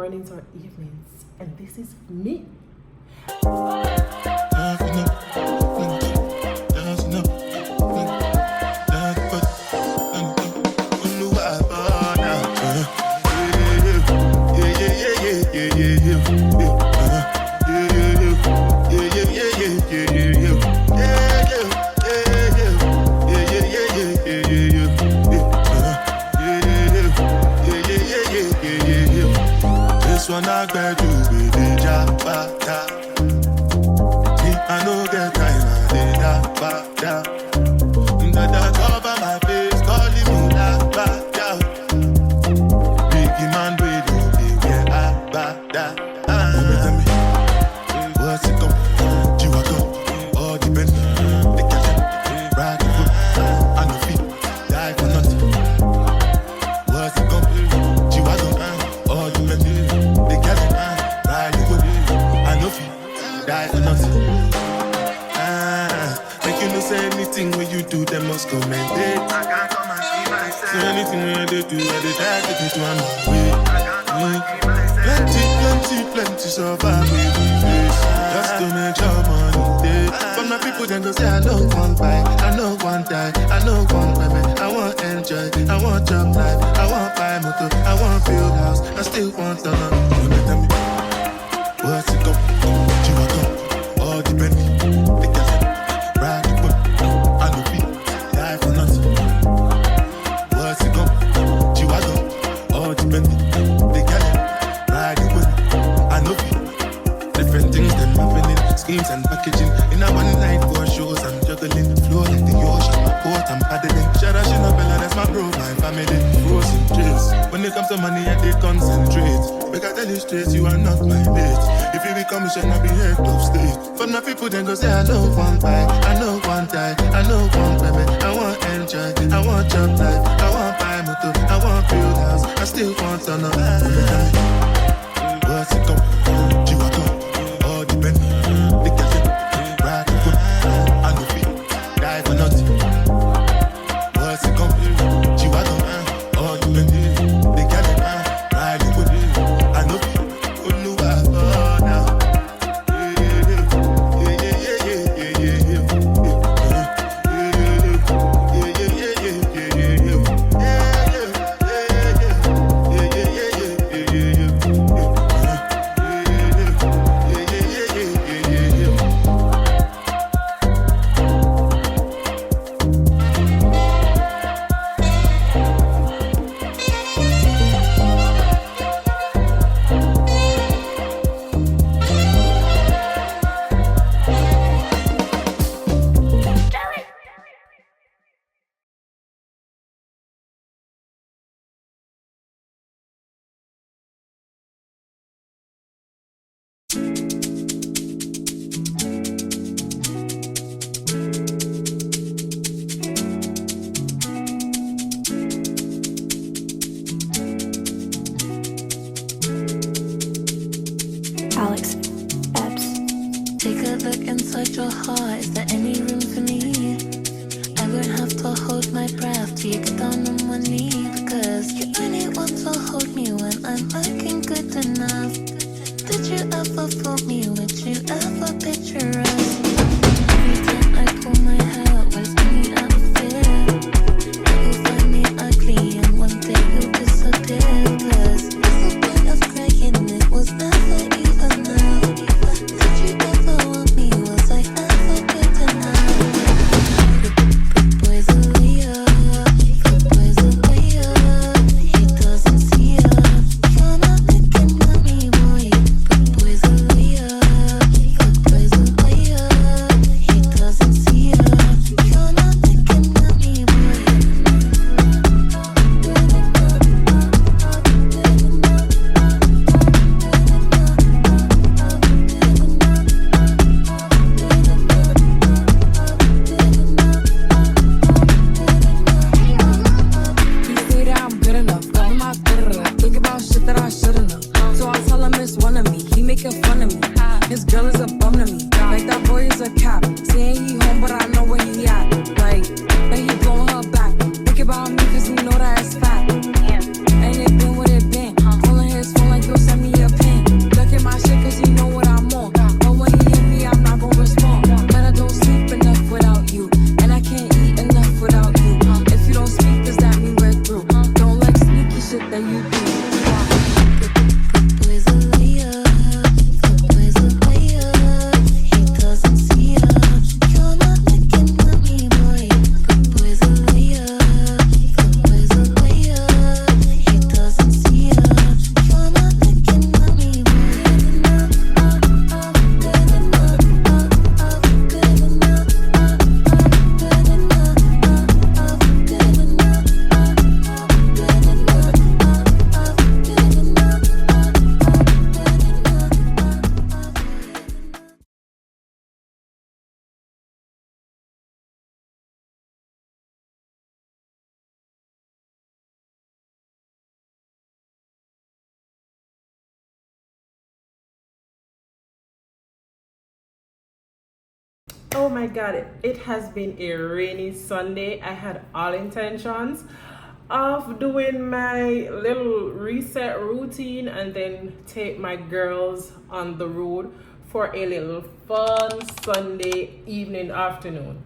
mornings or evenings, and this is me. This one I got you with the Jabata. Me, I no get time, I did that bada. That cover my face, calling me that bada. Biggie man, we don't be where I bada. Tell me, what's it come? You are go, all the bend, the catch, ride the foot, I no feet, die for nothing. What's it come? You are go, all the bend. Die for nothing. Make you no say anything when you do, they must commend it. I can't come and see myself. So anything when they do, I try to do to way. Plenty survive with the face. Just to make your money day. But my people then go say I know one buy, I know one die, I know one baby. I want enjoy, I want job life, I want buy motor, I want build house, I still want to know. Tell me, what's it go? All the Bentley, the cat, ride the whip, I no feet, die for nothing. What's it go? Chihuahua, all the Bentley, the cat, ride the whip, I no feet. Different things then happening, schemes and packaging. In a one night for shows, I'm juggling. Flow like the ocean, my port, I'm paddling. Shout out, Bella, that's my bro, my family. Frozen drinks. When it comes to money, I did concentrate. Make I tell you straight, you are not my mate. If you become a shall not be head of state. For my people then go say I know one buy, I know one die, I know one baby. I want enjoy, I want job life, I want buy motor, I want build house, I still want to know. What's it come? You are go, all the Bentley, the cat, ride the whip, I no feet, die for nothing. What's it come? You are go, all the Bentley, the cat, ride the whip, I no feet. know that it's fat. Ain't it been what it been? Pulling his phone like you'll send me a Oh my god, it has been a rainy Sunday. I had all intentions of doing my little reset routine and then take my girls on the road for a little fun Sunday evening, afternoon.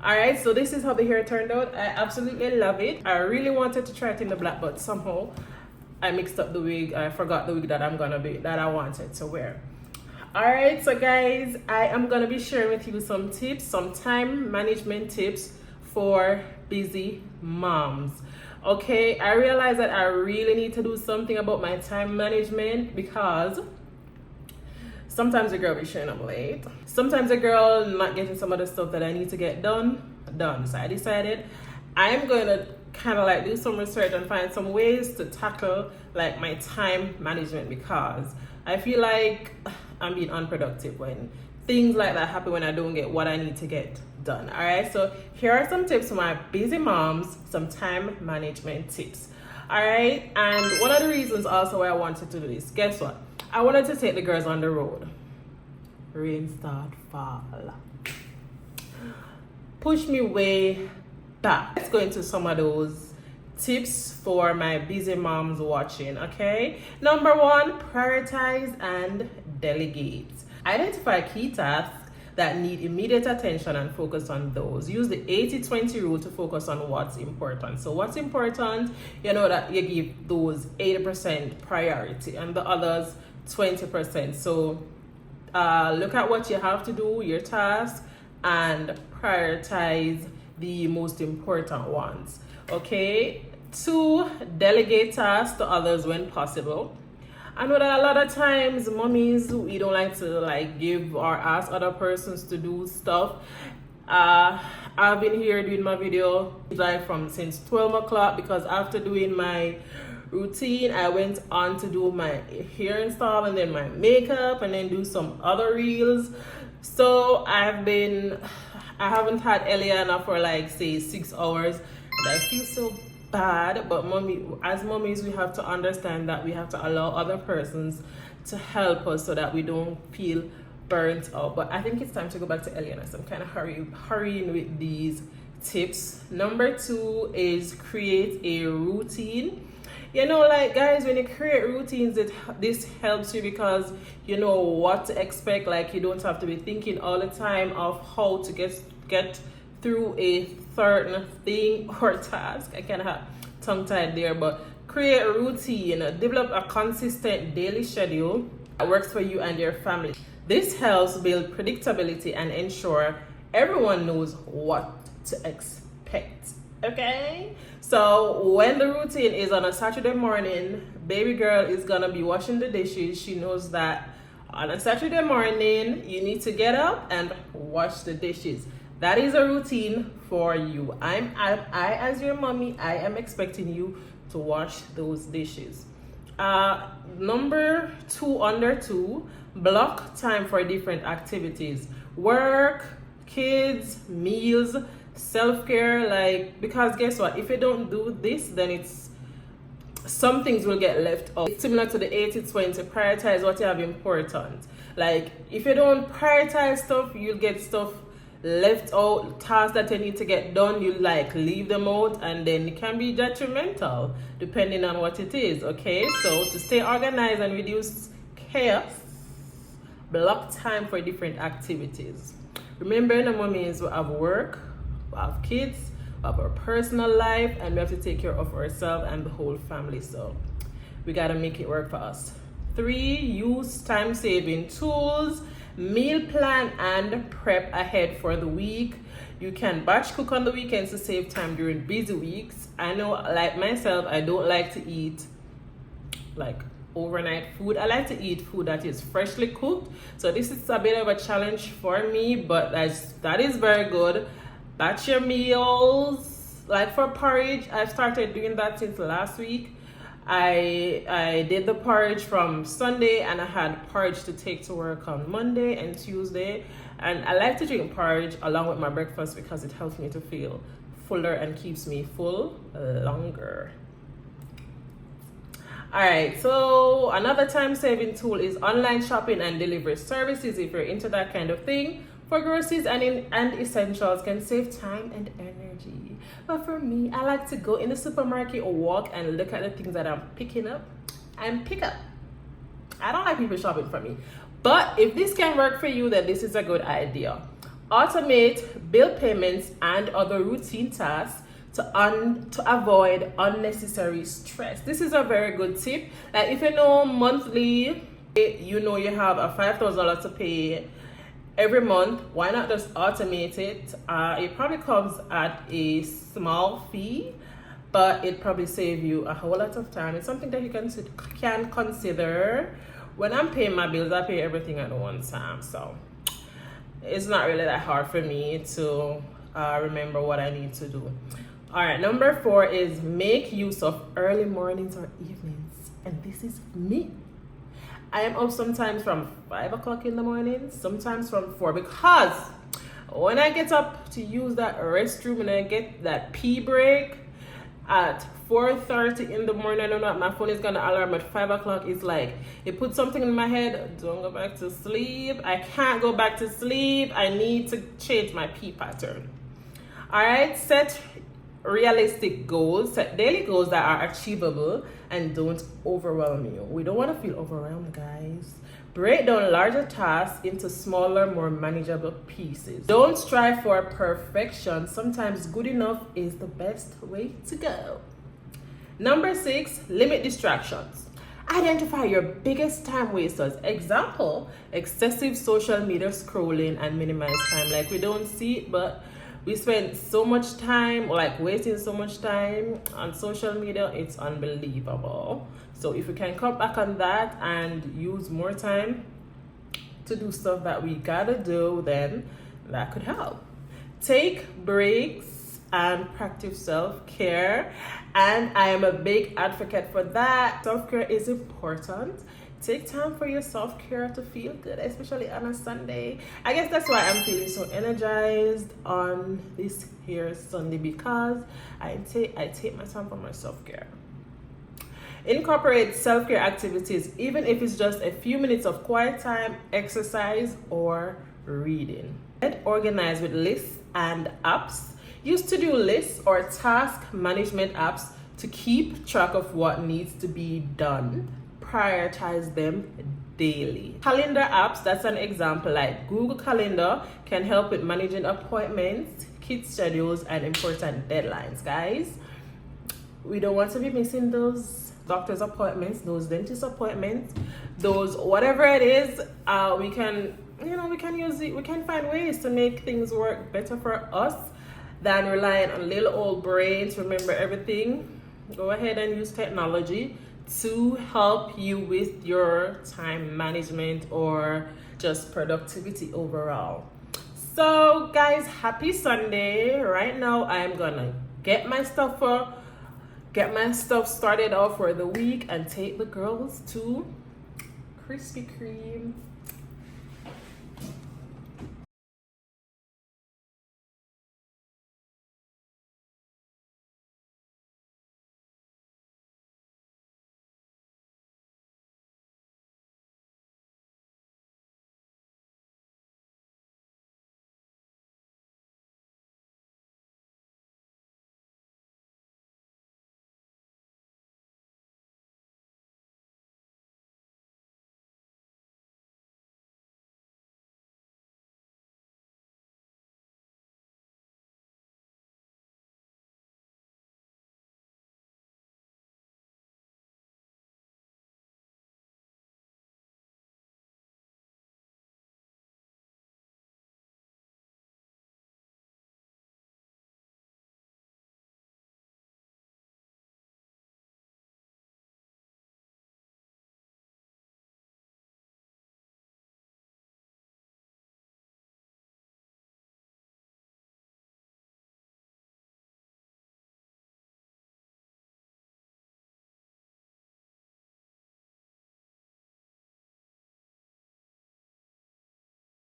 Alright, so this is how the hair turned out. I absolutely love it. I really wanted to try it in the black, but somehow I mixed up the wig. I forgot the wig that I wanted to wear. Alright, so guys, I am gonna be sharing with you some tips, some time management tips for busy moms. Okay, I realize that I really need to do something about my time management because sometimes a girl be showing up late. Sometimes a girl not getting some of the stuff that I need to get done. So I decided I'm going to kind of like do some research and find some ways to tackle like my time management because I feel like I'm being unproductive when things like that happen when I don't get what I need to get done. All right, so here are some tips for my busy moms, some time management tips. All right, and one of the reasons also why I wanted to do this, guess what? I wanted to take the girls on the road. Rain start fall. Push me way back. Let's go into some of those tips for my busy moms watching, okay? Number one, prioritize and delegate. Identify key tasks that need immediate attention and focus on those. Use the 80-20 rule to focus on what's important. So what's important, you know that you give those 80% priority and the others 20%. So look at what you have to do, your task, and prioritize the most important ones. Okay, 2, delegate tasks to others when possible. I know that a lot of times mommies, we don't like to like give or ask other persons to do stuff. I've been here doing my video like from since 12 o'clock because after doing my routine I went on to do my hair install and then my makeup and then do some other reels. So I haven't had Eliana for like say 6 hours and I feel so bad, but as mommies we have to understand that we have to allow other persons to help us so that we don't feel burnt out. But I think it's time to go back to Eliana, so I'm kind of hurrying with these tips. Number 2 is create a routine. You know, like guys, when you create routines, this helps you because you know what to expect. Like you don't have to be thinking all the time of how to get through a certain thing or task. I kind of have tongue-tied there, but create a routine, develop a consistent daily schedule that works for you and your family. This helps build predictability and ensure everyone knows what to expect. Okay, so when the routine is on a Saturday morning, baby girl is gonna be washing the dishes. She knows that on a Saturday morning you need to get up and wash the dishes. That is a routine for you. I as your mommy, I am expecting you to wash those dishes. Number 2, under 2, block time for different activities. Work, kids, meals, self-care, like, because guess what? If you don't do this, then some things will get left out. It's similar to the 80-20, prioritize what you have important. Like, if you don't prioritize stuff, you'll get stuff left out, tasks that you need to get done, you like leave them out, and then it can be detrimental depending on what it is. Okay, so to stay organized and reduce chaos, block time for different activities. Remember, the mommies will have work, we have kids, we have our personal life, and we have to take care of ourselves and the whole family, so we got to make it work for us. 3, use time-saving tools. Meal plan and prep ahead for the week. You can batch cook on the weekends to save time during busy weeks. I know, like myself, I don't like to eat like overnight food. I like to eat food that is freshly cooked, so this is a bit of a challenge for me, but that is very good. Batch your meals. Like for porridge, I've started doing that since last week. I did the porridge from Sunday and I had porridge to take to work on Monday and Tuesday, and I like to drink porridge along with my breakfast because it helps me to feel fuller and keeps me full longer. Alright, so another time saving tool is online shopping and delivery services. If you're into that kind of thing, for groceries and essentials can save time and energy. But for me, I like to go in the supermarket or walk and look at the things that I'm picking up and pick up. I don't like people shopping for me. But if this can work for you, then this is a good idea. Automate bill payments and other routine tasks to avoid unnecessary stress. This is a very good tip. Like if you know monthly, you know you have a $5,000 to pay every month, why not just automate it? It probably comes at a small fee, but it probably save you a whole lot of time. It's something that you can consider. When I'm paying my bills, I pay everything at one time, so it's not really that hard for me to remember what I need to do. All right, number 4 is make use of early mornings or evenings, and this is me. I am up sometimes from 5 o'clock in the morning, sometimes from 4, because when I get up to use that restroom and I get that pee break at 4:30 in the morning, I don't know what my phone is gonna alarm at 5 o'clock. It's like it puts something in my head, don't go back to sleep. I can't go back to sleep. I need to change my pee pattern. All right, set realistic goals, set daily goals that are achievable and don't overwhelm you. We don't want to feel overwhelmed, guys. Break down larger tasks into smaller, more manageable pieces. Don't strive for perfection. Sometimes good enough is the best way to go. Number 6, limit distractions. Identify your biggest time wasters. Example, excessive social media scrolling, and minimize time. Like we don't see it, but we spend so much time, like wasting so much time on social media, it's unbelievable. So if we can cut back on that and use more time to do stuff that we gotta do, then that could help. Take breaks and practice self-care. And I am a big advocate for that. Self-care is important. Take time for your self-care to feel good, especially on a Sunday. I guess that's why I'm feeling so energized on this here Sunday, because I take my time for my self-care. Incorporate self-care activities, even if it's just a few minutes of quiet time, exercise, or reading. Get organized with lists and apps. Use to-do lists or task management apps to keep track of what needs to be done. Prioritize them daily. Calendar apps, that's an example. Like Google Calendar can help with managing appointments, kids schedules, and important deadlines. Guys, we don't want to be missing those doctor's appointments, those dentist appointments, those whatever it is. We can use it. We can find ways to make things work better for us than relying on little old brains to remember everything. Go ahead and use technology to help you with your time management or just productivity overall. So guys, happy Sunday. Right now I'm gonna get my stuff started off for the week and take the girls to Krispy Kreme